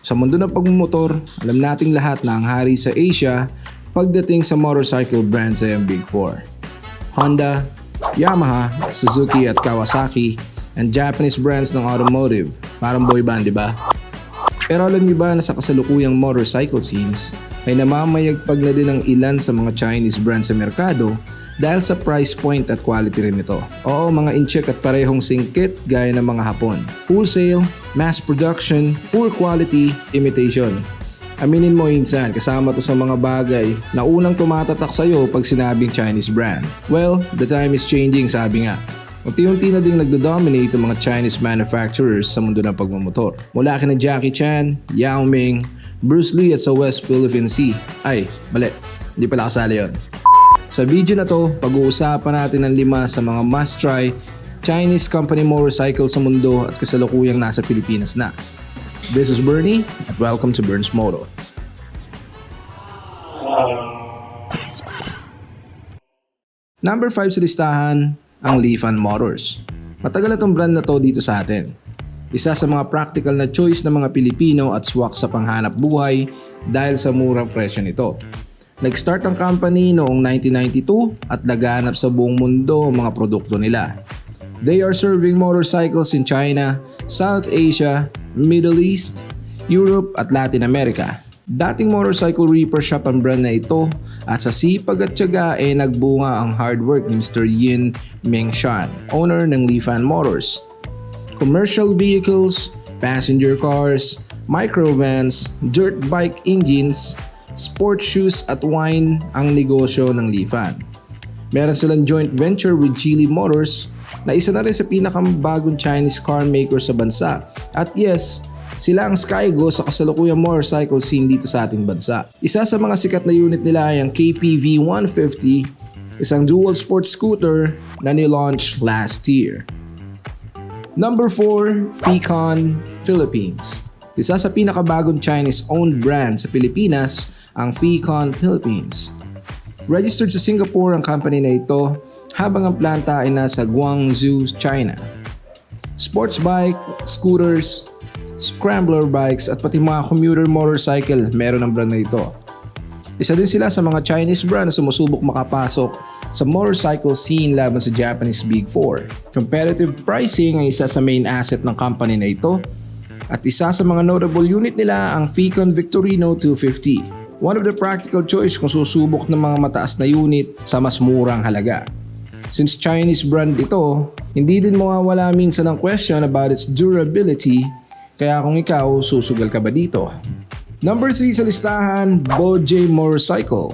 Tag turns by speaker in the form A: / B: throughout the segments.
A: Sa mundo ng pagmumotor, alam nating lahat na ang hari sa Asia pagdating sa motorcycle brands ay ang Big Four. Honda, Yamaha, Suzuki at Kawasaki ang Japanese brands ng automotive. Parang boy band, di ba? Pero alam niyo ba na sa kasalukuyang motorcycle scenes ay namamayagpag na din ang ilan sa mga Chinese brands sa merkado dahil sa price point at quality rin nito. Oo, mga incheck at parehong singkit gaya ng mga Hapon. Wholesale, mass production, poor quality, imitation. Aminin mo insan, kasama to sa mga bagay na unang tumatatak sa'yo pag sinabing Chinese brand. Well, the time is changing, sabi nga. Unti-unti na ding nagdo-dominate ang mga Chinese manufacturers sa mundo ng pagmumotor. Mula kina Jackie Chan, Yao Ming, Bruce Lee at sa West Philippine Sea. Ay, mali. Hindi pala kasali yun. Sa video na to, pag-uusapan natin ang 5 sa mga must-try Chinese company motorcycle sa mundo at kasalukuyang nasa Pilipinas na. This is Bernie at welcome to Cfmoto. Number 5 sa listahan, ang Lifan Motors. Matagal na tong brand na to dito sa atin. Isa sa mga practical na choice ng mga Pilipino at swak sa panghanap buhay dahil sa murang presyo nito. Nag-start ang company noong 1992 at laganap sa buong mundo ang mga produkto nila. They are serving motorcycles in China, South Asia, Middle East, Europe at Latin America. Dating motorcycle repair shop ang brand na ito at sa sipag at tiyaga nagbunga ang hard work ni Mr. Yin Mengshan, owner ng Lifan Motors. Commercial vehicles, passenger cars, microvans, dirt bike engines, sports shoes at wine ang negosyo ng Lifan. Meron silang joint venture with Geely Motors na isa na rin sa pinakabagong Chinese car maker sa bansa. At yes, sila ang Skygo sa kasalukuyang motorcycle scene dito sa ating bansa. Isa sa mga sikat na unit nila ay ang KPV 150, isang dual sports scooter na nilaunch last year. Number 4, Fecon Philippines. Isa sa pinakabagong Chinese-owned brand sa Pilipinas, ang Fecon Philippines. Registered sa Singapore ang company na ito habang ang planta ay nasa Guangzhou, China. Sports bike, scooters, scrambler bikes at pati mga commuter motorcycle meron ang brand na ito. Isa din sila sa mga Chinese brand na sumusubok makapasok sa motorcycle scene laban sa Japanese Big Four. Competitive pricing ang isa sa main asset ng company na ito at isa sa mga notable unit nila ang Fecon Victorino 250. One of the practical choice kung susubok ng mga mataas na unit sa mas murang halaga. Since Chinese brand ito, hindi din mawawala minsan ang question about its durability. Kaya kung ikaw, susugal ka ba dito? Number 3 sa listahan, Boje Motorcycle.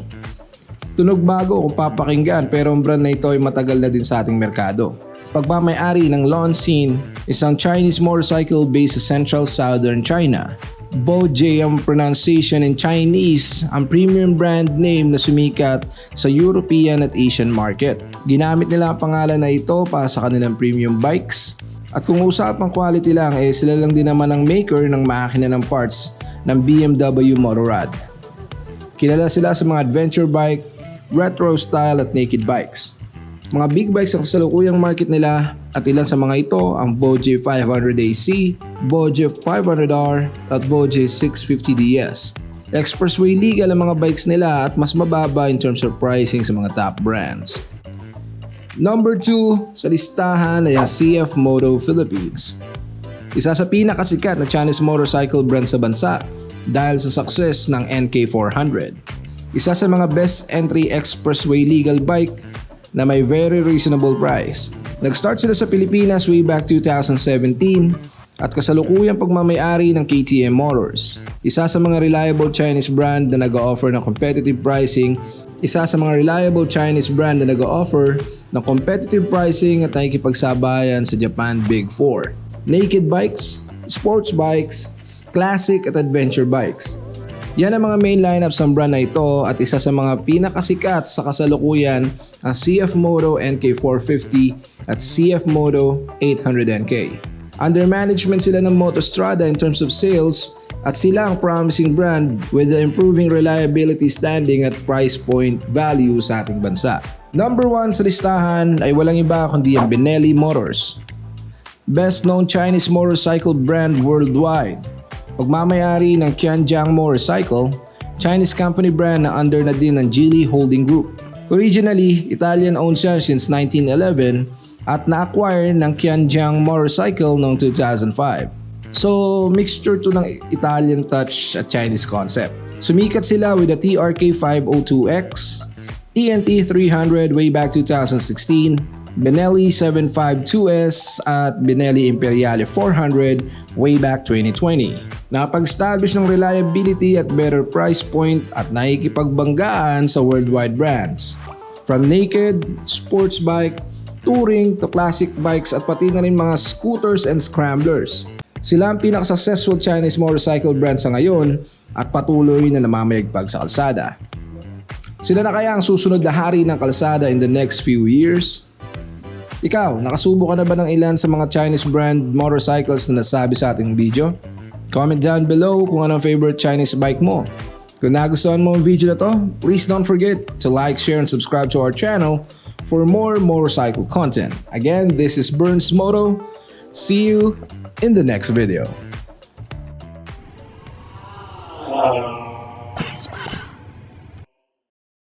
A: Tunog bago kung papakinggan pero ang brand na ito ay matagal na din sa ating merkado. Pagmamay-ari ng Longsin, isang Chinese motorcycle based sa Central Southern China. Boje ang pronunciation in Chinese, ang premium brand name na sumikat sa European at Asian market. Ginamit nila ang pangalan na ito para sa kanilang premium bikes. At kung usapang quality lang, sila lang din naman ang maker ng makina ng parts ng BMW Motorrad. Kilala sila sa mga adventure bike, retro style at naked bikes. Mga big bikes ang kasalukuyang market nila at ilan sa mga ito ang Boje 500AC, Boje 500R at Boje 650DS. Expressway legal ang mga bikes nila at mas mababa in terms of pricing sa mga top brands. Number 2 sa listahan ay ang Cfmoto Philippines. Isa sa pinakasikat na Chinese motorcycle brand sa bansa dahil sa success ng NK400. Isa sa mga best entry expressway legal bike na may very reasonable price. Nag-start sila sa Pilipinas way back 2017 at kasalukuyang pagmamay-ari ng KTM Motors. Isa sa mga reliable Chinese brand na nag-o-offer ng competitive pricing at nakikipagsabayan sa Japan Big Four. Naked bikes, sports bikes, classic at adventure bikes. Yan ang mga main lineups ng brand na ito at isa sa mga pinakasikat sa kasalukuyan ang Cfmoto NK450 at Cfmoto 800NK. Under management sila ng Motostrada in terms of sales at sila ang promising brand with the improving reliability standing at price point value sa ating bansa. Number 1 sa listahan ay walang iba kundi ang Benelli Motors. Best known Chinese motorcycle brand worldwide. pagmamayari ng Qianjiang Motorcycle, Chinese company brand na under na din ng Geely Holding Group. Originally, Italian-owned siya since 1911 at na-acquire ng Qianjiang Motorcycle noong 2005. So, mixture to ng Italian touch at Chinese concept. Sumikat sila with the TRK 502X, TNT 300 way back 2016, Benelli 752S at Benelli Imperiale 400 way back 2020. Nakapag-establish ng reliability at better price point at nakikipagbanggaan sa worldwide brands. From naked, sports bike, touring to classic bikes at pati na rin mga scooters and scramblers. Sila ang pinaka-successful Chinese motorcycle brand sa ngayon at patuloy na namamayagpag sa kalsada. Sila na kaya ang susunod na hari ng kalsada in the next few years? Ikaw, nakasubo ka na ba ng ilan sa mga Chinese brand motorcycles na nasabi sa ating video? Comment down below kung anong favorite Chinese bike mo. Kung nagustuhan mo ang video na to, please don't forget to like, share, and subscribe to our channel for more motorcycle content. Again, this is Cfmoto. See you in the next video.